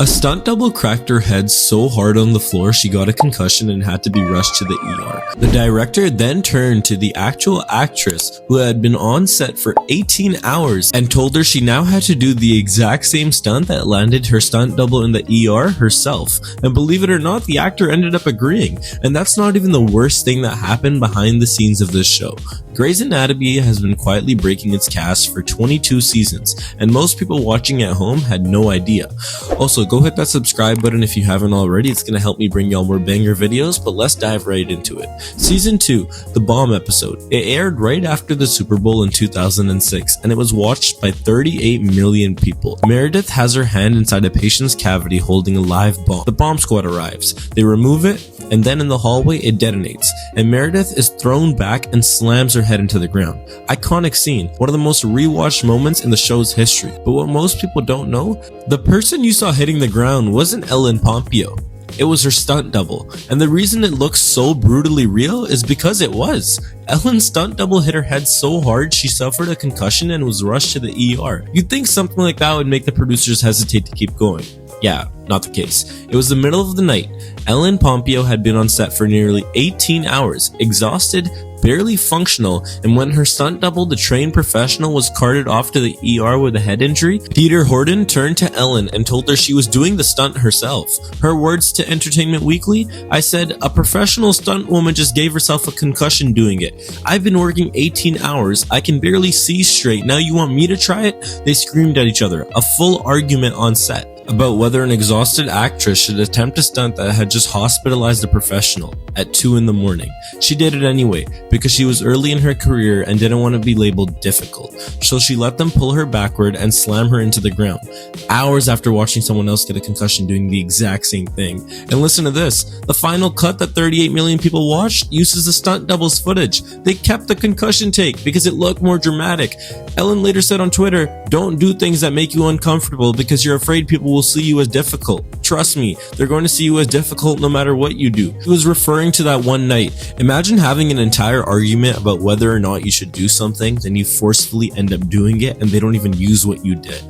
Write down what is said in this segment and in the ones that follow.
A stunt double cracked her head so hard on the floor she got a concussion and had to be rushed to the ER. The director then turned to the actual actress who had been on set for 18 hours and told her she now had to do the exact same stunt that landed her stunt double in the ER herself. And believe it or not, the actor ended up agreeing. And that's not even the worst thing that happened behind the scenes of this show. Grey's Anatomy has been quietly breaking its cast for 22 seasons, and most people watching at home had no idea. Also, go hit that subscribe button if you haven't already. It's gonna help me bring y'all more banger videos, but let's dive right into it. Season 2, the bomb episode. It aired right after the Super Bowl in 2006, and it was watched by 38 million people. Meredith has her hand inside a patient's cavity holding a live bomb. The bomb squad arrives. They remove it, and then in the hallway it detonates, and Meredith is thrown back and slams her head into the ground. Iconic scene, one of the most rewatched moments in the show's history. But what most people don't know, the person you saw hitting the ground wasn't Ellen Pompeo. It was her stunt double, and the reason it looks so brutally real is because it was. Ellen's stunt double hit her head so hard she suffered a concussion and was rushed to the ER. You'd think something like that would make the producers hesitate to keep going. Yeah, not the case. It was the middle of the night. Ellen Pompeo had been on set for nearly 18 hours, exhausted, barely functional, and when her stunt double, the trained professional, was carted off to the ER with a head injury, Peter Horton turned to Ellen and told her she was doing the stunt herself. Her words to Entertainment Weekly, "I said, a professional stunt woman just gave herself a concussion doing it. I've been working 18 hours. I can barely see straight. Now you want me to try it?" They screamed at each other, a full argument on set about whether an exhausted actress should attempt a stunt that had just hospitalized a professional at 2 in the morning. She did it anyway because she was early in her career and didn't want to be labeled difficult. So she let them pull her backward and slam her into the ground, hours after watching someone else get a concussion doing the exact same thing. And listen to this, the final cut that 38 million people watched uses the stunt double's footage. They kept the concussion take because it looked more dramatic. Ellen later said on Twitter, "Don't do things that make you uncomfortable because you're afraid people will see you as difficult. Trust me, they're going to see you as difficult no matter what you do." He was referring to that one night. Imagine having an entire argument about whether or not you should do something, then you forcefully end up doing it and they don't even use what you did.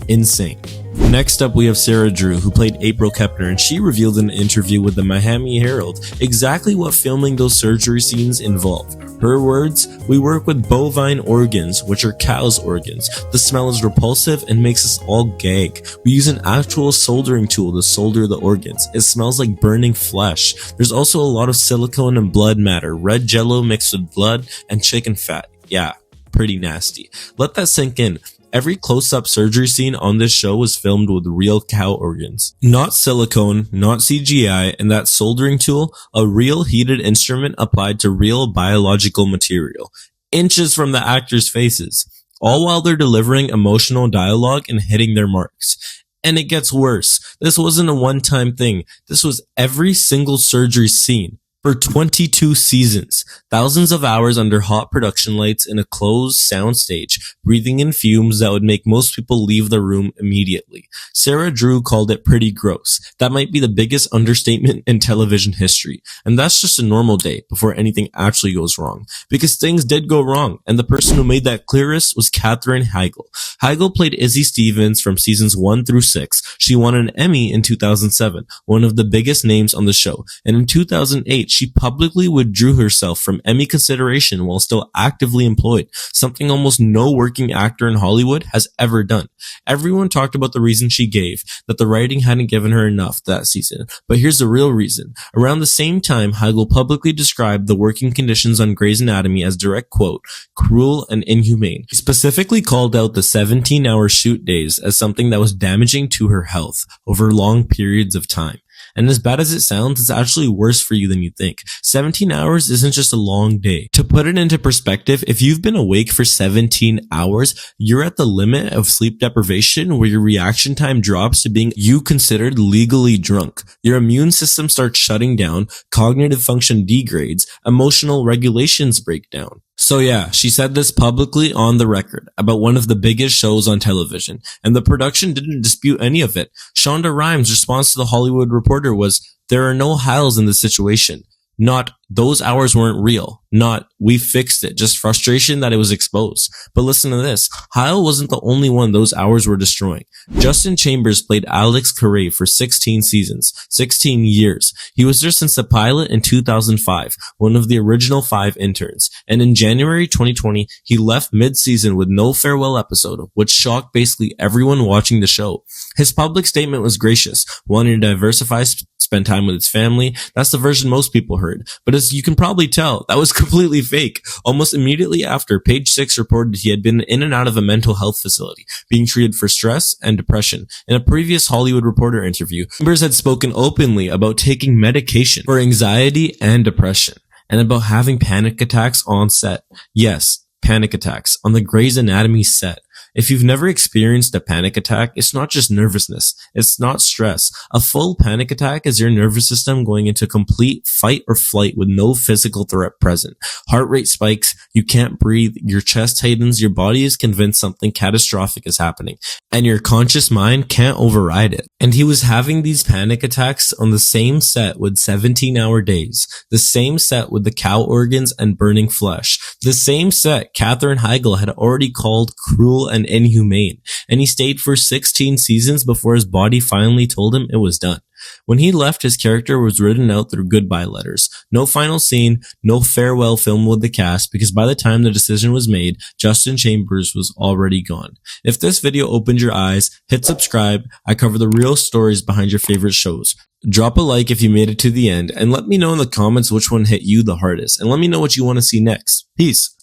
Insane. Next up, we have Sandra Oh, who played April Kepner, and she revealed in an interview with the Miami Herald exactly what filming those surgery scenes involved. Her words, "We work with bovine organs, which are cows' organs. The smell is repulsive and makes us all gag. We use an actual soldering tool to solder the organs. It smells like burning flesh. There's also a lot of silicone and blood matter, red jello mixed with blood, and chicken fat." Yeah, pretty nasty. Let that sink in. Every close-up surgery scene on this show was filmed with real cow organs. Not silicone, not CGI, and that soldering tool, a real heated instrument applied to real biological material, inches from the actors' faces, all while they're delivering emotional dialogue and hitting their marks. And it gets worse. This wasn't a one-time thing. This was every single surgery scene. For 22 seasons, thousands of hours under hot production lights in a closed soundstage, breathing in fumes that would make most people leave the room immediately. Sandra Oh called it pretty gross. That might be the biggest understatement in television history. And that's just a normal day before anything actually goes wrong. Because things did go wrong, and the person who made that clearest was Katherine Heigl. Heigl played Izzy Stevens from seasons 1 through 6. She won an Emmy in 2007, one of the biggest names on the show. And in 2008, she publicly withdrew herself from Emmy consideration while still actively employed, something almost no working actor in Hollywood has ever done. Everyone talked about the reason she gave, that the writing hadn't given her enough that season. But here's the real reason. Around the same time, Heigl publicly described the working conditions on Grey's Anatomy as, direct quote, "cruel and inhumane." He specifically called out the 17-hour shoot days as something that was damaging to her health over long periods of time. And as bad as it sounds, it's actually worse for you than you think. 17 hours isn't just a long day. To put it into perspective, if you've been awake for 17 hours, you're at the limit of sleep deprivation where your reaction time drops to being you considered legally drunk. Your immune system starts shutting down, cognitive function degrades, emotional regulations break down. So yeah, she said this publicly on the record about one of the biggest shows on television, and the production didn't dispute any of it. Shonda Rhimes' response to the Hollywood Reporter was, "There are no Hiles in this situation. Not those hours weren't real. Not, we fixed it. Just frustration that it was exposed. But listen to this. Heil wasn't the only one those hours were destroying. Justin Chambers played Alex Karud for 16 seasons, 16 years. He was there since the pilot in 2005, one of the original 5 interns. And in January 2020, he left mid-season with no farewell episode, which shocked basically everyone watching the show. His public statement was gracious, wanting to diversify, spend time with his family. That's the version most people heard. But as you can probably tell, that was completely fake. Almost immediately after, Page 6 reported he had been in and out of a mental health facility, being treated for stress and depression. In a previous Hollywood Reporter interview, Chambers had spoken openly about taking medication for anxiety and depression, and about having panic attacks on set. Yes, panic attacks on the Grey's Anatomy set. If you've never experienced a panic attack, it's not just nervousness. It's not stress. A full panic attack is your nervous system going into complete fight or flight with no physical threat present. Heart rate spikes, you can't breathe, your chest tightens, your body is convinced something catastrophic is happening, and your conscious mind can't override it. And he was having these panic attacks on the same set with 17-hour days, the same set with the cow organs and burning flesh, the same set Katherine Heigl had already called cruel and inhumane, and he stayed for 16 seasons before his body finally told him it was done. When he left, his character was written out through goodbye letters. No final scene, no farewell film with the cast, because by the time the decision was made, Justin Chambers was already gone. If this video opened your eyes, hit subscribe. I cover the real stories behind your favorite shows. Drop a like if you made it to the end, and let me know in the comments which one hit you the hardest, and let me know what you want to see next. Peace.